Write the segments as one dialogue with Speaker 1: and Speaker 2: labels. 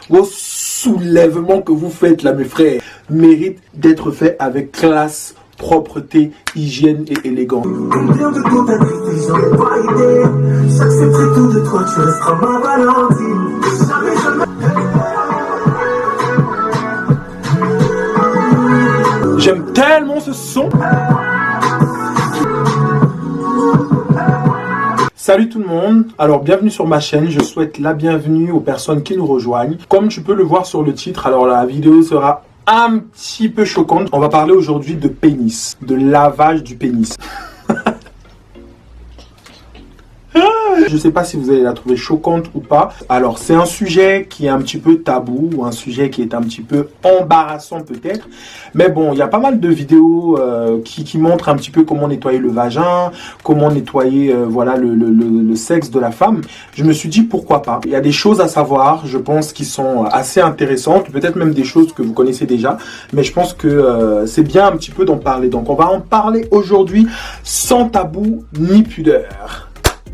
Speaker 1: vos soulèvements que vous faites là, mes frères, méritent d'être faits avec classe, propreté, hygiène et élégance.
Speaker 2: Combien de tentatives j'en ai pas idée. J'accepterai tout de toi, tu resteras ma Valentine.
Speaker 1: J'aime tellement ce son. Salut tout le monde, alors bienvenue sur ma chaîne, je souhaite la bienvenue aux personnes qui nous rejoignent. Comme tu peux le voir sur le titre, alors la vidéo sera un petit peu choquante. On va parler aujourd'hui de pénis, de lavage du pénis. Je ne sais pas si vous allez la trouver choquante ou pas. Alors, c'est un sujet qui est un petit peu tabou, ou un sujet qui est un petit peu embarrassant peut-être. Mais bon, il y a pas mal de vidéos qui montrent un petit peu comment nettoyer le vagin, comment nettoyer voilà, le sexe de la femme. Je me suis dit pourquoi pas. Il y a des choses à savoir, je pense, qui sont assez intéressantes. Peut-être même des choses que vous connaissez déjà. Mais je pense que c'est bien un petit peu d'en parler. Donc, on va en parler aujourd'hui sans tabou ni pudeur.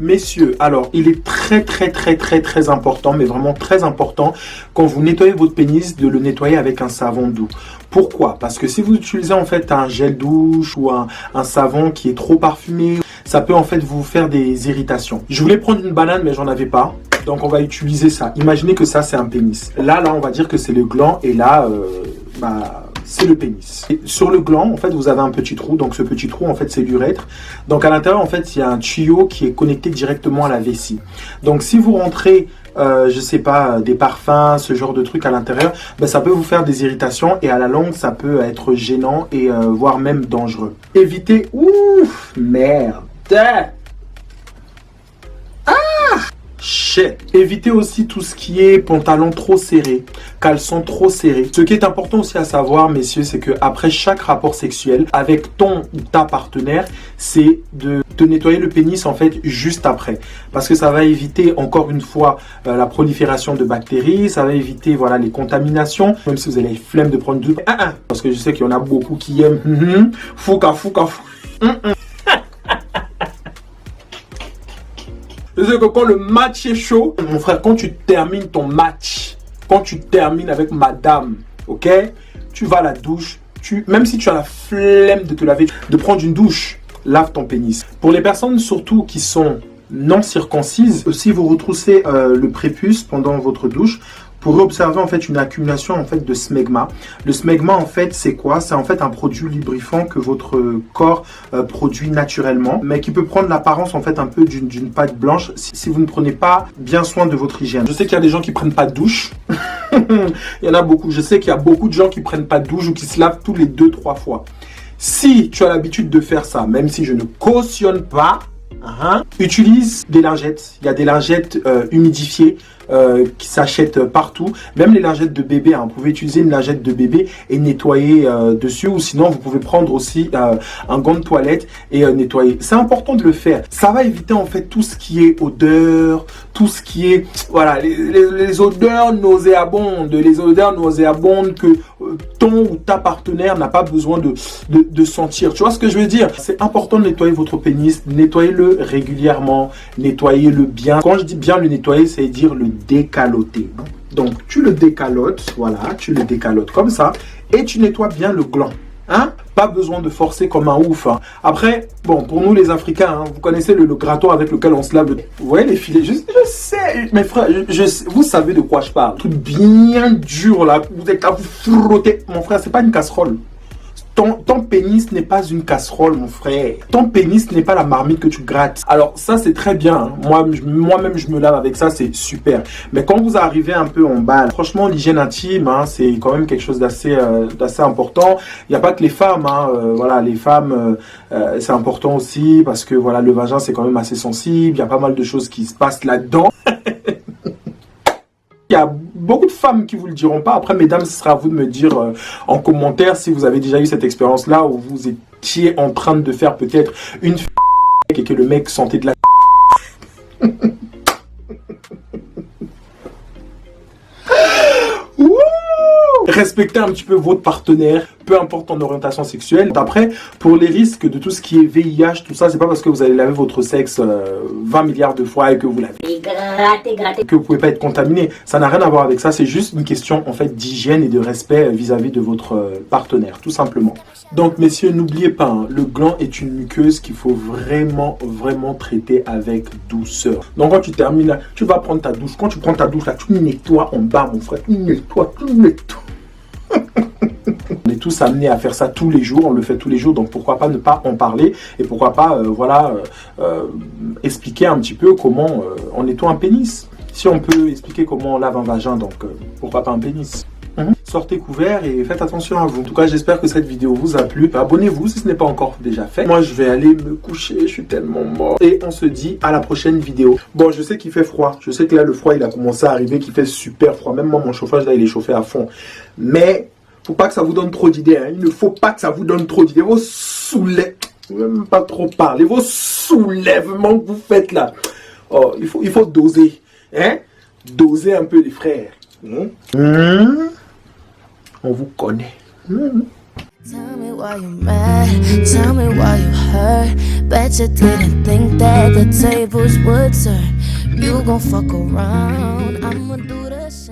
Speaker 1: Messieurs, alors il est très important, mais vraiment très important, quand vous nettoyez votre pénis, de le nettoyer avec un savon doux. Pourquoi? Parce que si vous utilisez en fait un gel douche ou un savon qui est trop parfumé, ça peut en fait vous faire des irritations. Je voulais prendre une banane, mais j'en avais pas. Donc on va utiliser ça. Imaginez que ça c'est un pénis. Là on va dire que c'est le gland et là, c'est le pénis. Et sur le gland, en fait, vous avez un petit trou. Donc, ce petit trou, en fait, c'est l'urètre. Donc, à l'intérieur, en fait, il y a un tuyau qui est connecté directement à la vessie. Donc, si vous rentrez, je sais pas, des parfums, ce genre de trucs à l'intérieur, ben, ça peut vous faire des irritations et à la longue, ça peut être gênant et voire même dangereux. Évitez... Ouf, merde. Shit. Évitez aussi tout ce qui est pantalon trop serré, caleçon trop serré. Ce qui est important aussi à savoir, messieurs, c'est que après chaque rapport sexuel avec ton ou ta partenaire, c'est de te nettoyer le pénis en fait juste après, parce que ça va éviter encore une fois la prolifération de bactéries, ça va éviter voilà les contaminations. Même si vous avez la flemme de prendre du parce que je sais qu'il y en a beaucoup qui aiment fouka. Je sais que quand le match est chaud, mon frère, quand tu termines ton match, quand tu termines avec madame, ok, tu vas à la douche, même si tu as la flemme de te laver, de prendre une douche, lave ton pénis. Pour les personnes surtout qui sont non circoncises, si vous retroussez le prépuce pendant votre douche, vous pourrez observer en fait une accumulation en fait de smegma. Le smegma en fait c'est quoi? C'est en fait un produit lubrifiant que votre corps produit naturellement, mais qui peut prendre l'apparence en fait un peu d'une pâte blanche si vous ne prenez pas bien soin de votre hygiène. Je sais qu'il y a des gens qui prennent pas de douche. Il y en a beaucoup. Je sais qu'il y a beaucoup de gens qui prennent pas de douche ou qui se lavent tous les 2-3 fois. Si tu as l'habitude de faire ça, même si je ne cautionne pas, utilise des lingettes. Il y a des lingettes humidifiées qui s'achètent partout. Même les lingettes de bébé, vous pouvez utiliser une lingette de bébé et nettoyer dessus, ou sinon vous pouvez prendre aussi un gant de toilette et nettoyer. C'est important de le faire. Ça va éviter en fait tout ce qui est odeur, tout ce qui est voilà les odeurs nauséabondes, que ton ou ta partenaire n'a pas besoin de sentir. Tu vois ce que je veux dire? C'est important de nettoyer votre pénis, nettoyez-le régulièrement, nettoyez-le bien. Quand je dis bien le nettoyer, c'est dire le décaloter. Donc tu le décalotes, voilà, tu le décalotes comme ça et tu nettoies bien le gland. Pas besoin de forcer comme un ouf. Après, bon, pour nous les Africains, vous connaissez le grattoir avec lequel on se lave. Vous voyez les filets, je sais, mes frères, vous savez de quoi je parle. Tout bien dur là, vous êtes là, vous frottez. Mon frère, c'est pas une casserole. Ton pénis n'est pas une casserole, mon frère. Ton pénis n'est pas la marmite que tu grattes. Alors ça, c'est très bien. Moi-même, je me lave avec ça, c'est super. Mais quand vous arrivez un peu en bas, franchement, l'hygiène intime, c'est quand même quelque chose d'assez important. Il n'y a pas que les femmes. Voilà, les femmes, c'est important aussi parce que voilà, le vagin, c'est quand même assez sensible. Il y a pas mal de choses qui se passent là-dedans. Il y a beaucoup de femmes qui vous le diront pas. Après, mesdames, ce sera à vous de me dire en commentaire si vous avez déjà eu cette expérience-là où vous étiez en train de faire peut-être une et que le mec sentait de la Respectez un petit peu votre partenaire, peu importe ton orientation sexuelle. Après, pour les risques de tout ce qui est VIH, tout ça, c'est pas parce que vous allez laver votre sexe 20 milliards de fois et que vous l'avez que vous pouvez pas être contaminé. Ça n'a rien à voir avec ça, c'est juste une question en fait d'hygiène et de respect vis-à-vis de votre partenaire, tout simplement. Donc messieurs, n'oubliez pas, hein, le gland est une muqueuse qu'il faut vraiment traiter avec douceur. Donc quand tu termines là, tu vas prendre ta douche. Quand tu prends ta douche là, tu nettoies en bas mon frère, tu nettoies. On est tous amenés à faire ça tous les jours, on le fait tous les jours, donc pourquoi pas ne pas en parler et pourquoi pas expliquer un petit peu comment on nettoie un pénis. Si on peut expliquer comment on lave un vagin, donc pourquoi pas un pénis. Sortez couverts et faites attention à vous. En tout cas, j'espère que cette vidéo vous a plu. Abonnez-vous si ce n'est pas encore déjà fait. Moi, je vais aller me coucher, je suis tellement mort. Et on se dit à la prochaine vidéo. Bon, je sais qu'il fait froid. Je sais que là, le froid, il a commencé à arriver, qu'il fait super froid. Même moi, mon chauffage, là, il est chauffé à fond. Mais faut pas que ça vous donne trop d'idées. Hein. Il ne faut pas que ça vous donne trop d'idées. Vos soulèvements, même pas trop parler. Vos soulèvements que vous faites là. Oh, il faut doser. Hein? Doser un peu les frères. On vous connaît.
Speaker 3: Tell me why you mad, tell me why you hurt. Bet you didn't think that the tables would turn. You gon' fuck around, I'ma do the same.